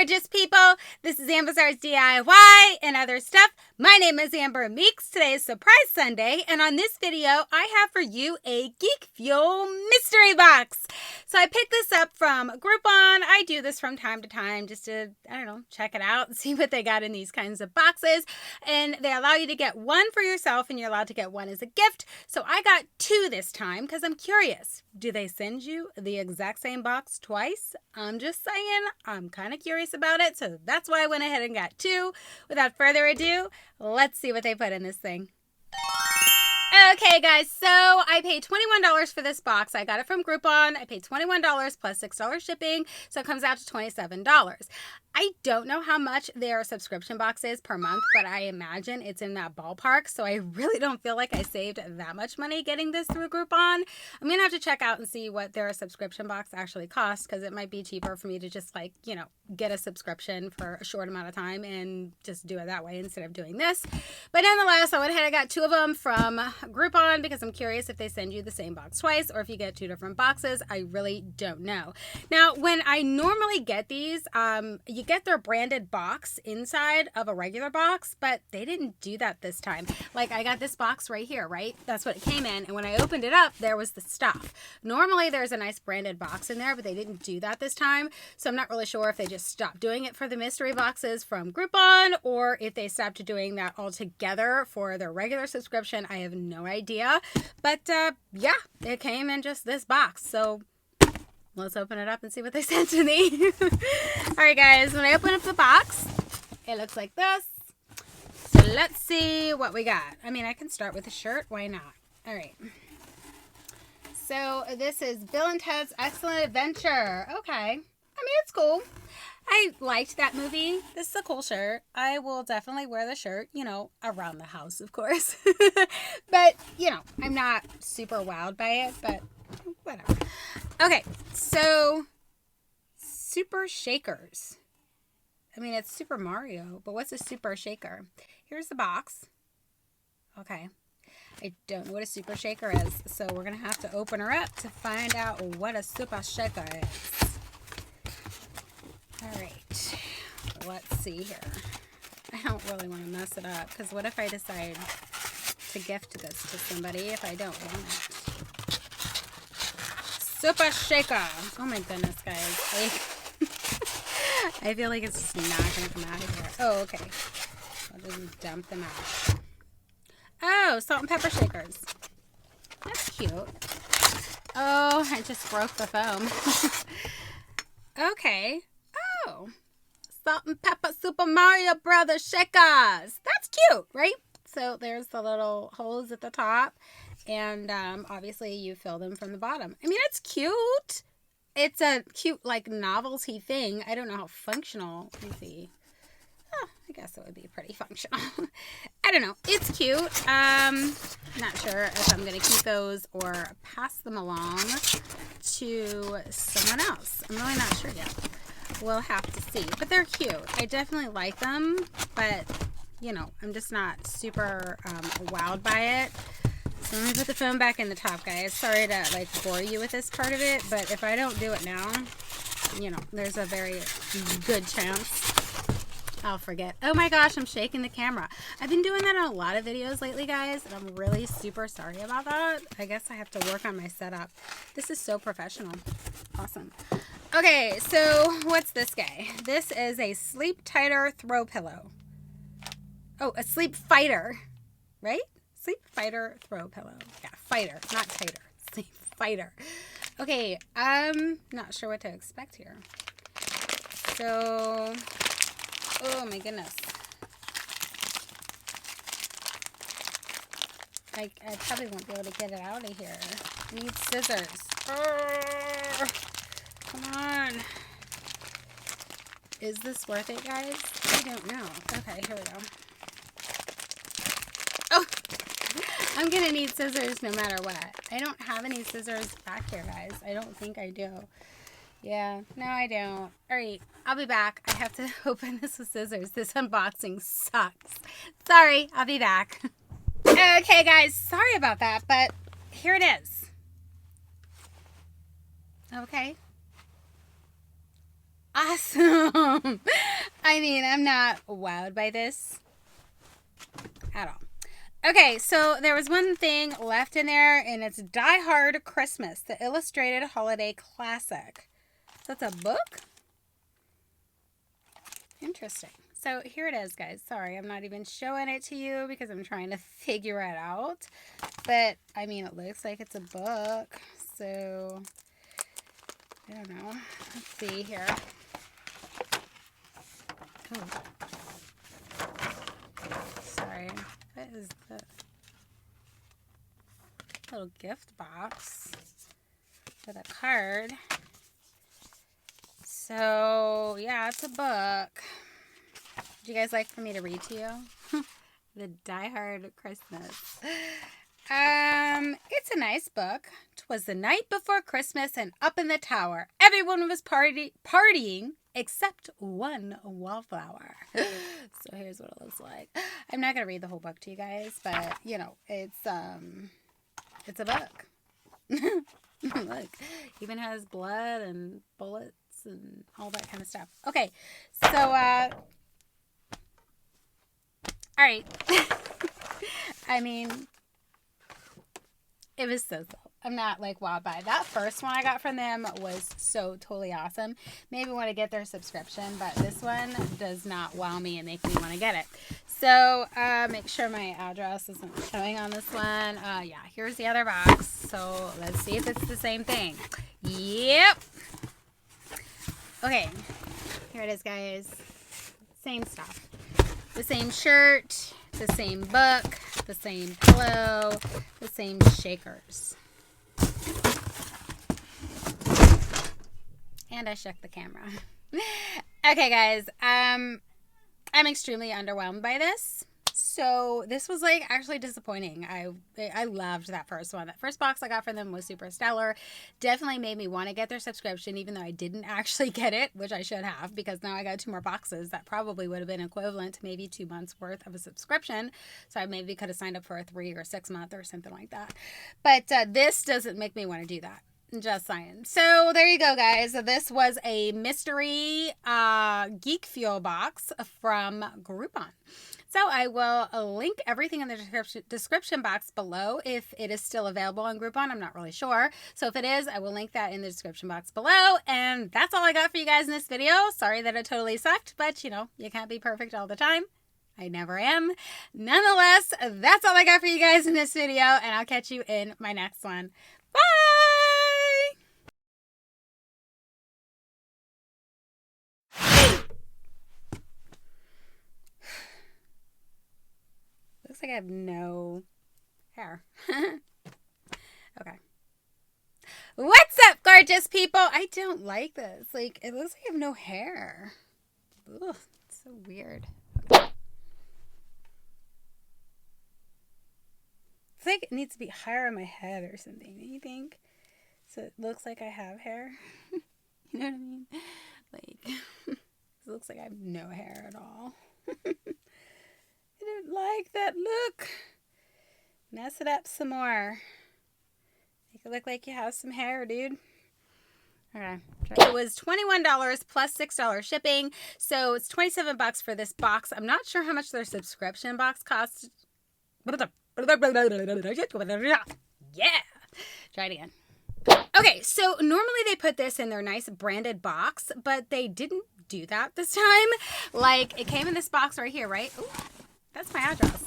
gorgeous people. This is Amber's DIY and other stuff. My name is Amber Meeks. Today is Surprise Sunday, and on this video, I have for you a Geek Fuel mystery box. So I picked this up from Groupon. I do this from time to time just to, check it out and see what they got in these kinds of boxes. And they allow you to get one for yourself, and you're allowed to get one as a gift. So I got two this time because I'm curious. Do they send you the exact same box twice? I'm just saying, I'm kind of curious about it, so that's why I went ahead and got two. Without further ado, let's see what they put in this thing. Okay, guys, so I paid $21 for this box. I got it from Groupon. I paid $21 plus $6 shipping, so it comes out to $27. I don't know how much their subscription box is per month, but I imagine it's in that ballpark, so I really don't feel like I saved that much money getting this through Groupon. I'm going to have to check out and see what their subscription box actually costs, because it might be cheaper for me to just, get a subscription for a short amount of time and just do it that way instead of doing this. But nonetheless, I went ahead and got two of them from Groupon because I'm curious if they send you the same box twice or if you get two different boxes. I really don't know. Now, when I normally get these, you get their branded box inside of a regular box, but they didn't do that this time. Like, I got this box right here, right? That's what it came in, and when I opened it up, there was the stuff. Normally, there's a nice branded box in there, but they didn't do that this time, so I'm not really sure if they just stopped doing it for the mystery boxes from Groupon, or if they stopped doing that altogether for their regular subscription. I have no idea, but yeah, it came in just this box, so let's open it up and see what they sent to me. Alright guys, when I open up the box, it looks like this. So let's see what we got. I mean, I can start with a shirt. Why not? Alright. So this is Bill and Ted's Excellent Adventure. Okay. I mean, it's cool. I liked that movie. This is a cool shirt. I will definitely wear the shirt, around the house, of course. But, I'm not super wowed by it, but whatever. Okay, so Super Shakers. I mean, it's Super Mario, but what's a Super Shaker? Here's the box. Okay. I don't know what a Super Shaker is, so we're going to have to open her up to find out what a Super Shaker is. Alright, let's see here. I don't really want to mess it up, because what if I decide to gift this to somebody if I don't want it? Super Shaker! Oh my goodness, guys. I feel like it's just not going to come out of here. Oh, okay. I'll just dump them out. Oh, salt and pepper shakers. That's cute. Oh, I just broke the foam. Okay. Oh, salt and pepper Super Mario Brothers shakers. That's cute, right? So there's the little holes at the top, and obviously you fill them from the bottom. I mean, it's cute. It's a cute, novelty thing. I don't know how functional. Let me see. Oh, I guess it would be pretty functional. I don't know. It's cute. Not sure if I'm going to keep those or pass them along to someone else. I'm really not sure yet. We'll have to see. But they're cute. I definitely like them, but, I'm just not super wowed by it. So let me put the phone back in the top, guys. Sorry to, bore you with this part of it, but if I don't do it now, there's a very good chance I'll forget. Oh my gosh, I'm shaking the camera. I've been doing that in a lot of videos lately, guys, and I'm really super sorry about that. I guess I have to work on my setup. This is so professional. Awesome. Okay, so what's this guy? This is a Sleep Tighter throw pillow. Oh, a Sleep Fighter, right? Sleep Fighter throw pillow. Yeah, fighter, not tighter. Sleep Fighter. Okay, I'm not sure what to expect here. So, oh my goodness. I probably won't be able to get it out of here. I need scissors. Oh, come on. Is this worth it, guys? I don't know. Okay, here we go. Oh, I'm going to need scissors no matter what. I don't have any scissors back here, guys. I don't think I do. Yeah, no, I don't. All right, I'll be back. I have to open this with scissors. This unboxing sucks. Sorry, I'll be back. Okay, guys, sorry about that, but here it is. Okay. awesome. I mean, I'm not wowed by this at all. Okay, so there was one thing left in there, and it's Die Hard Christmas, the illustrated holiday classic. So it's a book? Interesting. So here it is, guys. Sorry, I'm not even showing it to you because I'm trying to figure it out. But, I mean, it looks like it's a book. So, I don't know. Let's see here. Oh. Sorry. What is this? Little gift box with a card. So, yeah, it's a book. Would you guys like for me to read to you? The Die Hard Christmas. It's a nice book. 'Twas the night before Christmas, and up in the tower, everyone was partying except one wallflower. So here's what it looks like. I'm not gonna read the whole book to you guys, but you know, it's a book. Look, even has blood and bullets and all that kind of stuff. Okay, so all right. I mean, it was so. I'm not like wowed by it. That first one I got from them was so totally awesome. Maybe want to get their subscription, but this one does not wow me and make me want to get it. So make sure my address isn't showing on this one. Yeah, here's the other box. So let's see if it's the same thing. Yep. Okay, here it is, guys. Same stuff. The same shirt, the same book, the same pillow, the same shakers. And I shook the camera. Okay, guys. I'm extremely underwhelmed by this. So this was like actually disappointing. I loved that first one. That first box I got from them was super stellar. Definitely made me want to get their subscription, even though I didn't actually get it, which I should have, because now I got 2 more boxes. That probably would have been equivalent to maybe 2 months worth of a subscription. So I maybe could have signed up for a 3 or 6 month or something like that. But this doesn't make me want to do that. Just saying. So there you go, guys. This was a mystery Geek Fuel box from Groupon. So I will link everything in the description box below if it is still available on Groupon. I'm not really sure. So if it is, I will link that in the description box below. And that's all I got for you guys in this video. Sorry that it totally sucked, but you know, you can't be perfect all the time. I never am. Nonetheless, that's all I got for you guys in this video, and I'll catch you in my next one. Bye! Looks like I have no hair. Okay. What's up, gorgeous people? I don't like this. Like, it looks like I have no hair. Ugh, it's so weird. Okay. It's like it needs to be higher on my head or something. Do you think? So it looks like I have hair. You know what I mean? Like, it looks like I have no hair at all. I don't like that look. Mess it up some more. Make it look like you have some hair, dude. Okay. It was $21 plus $6 shipping. So it's $27 for this box. I'm not sure how much their subscription box costs. Yeah. Try it again. Okay, so normally they put this in their nice branded box, but they didn't do that this time. Like, it came in this box right here, right? Ooh, that's my address.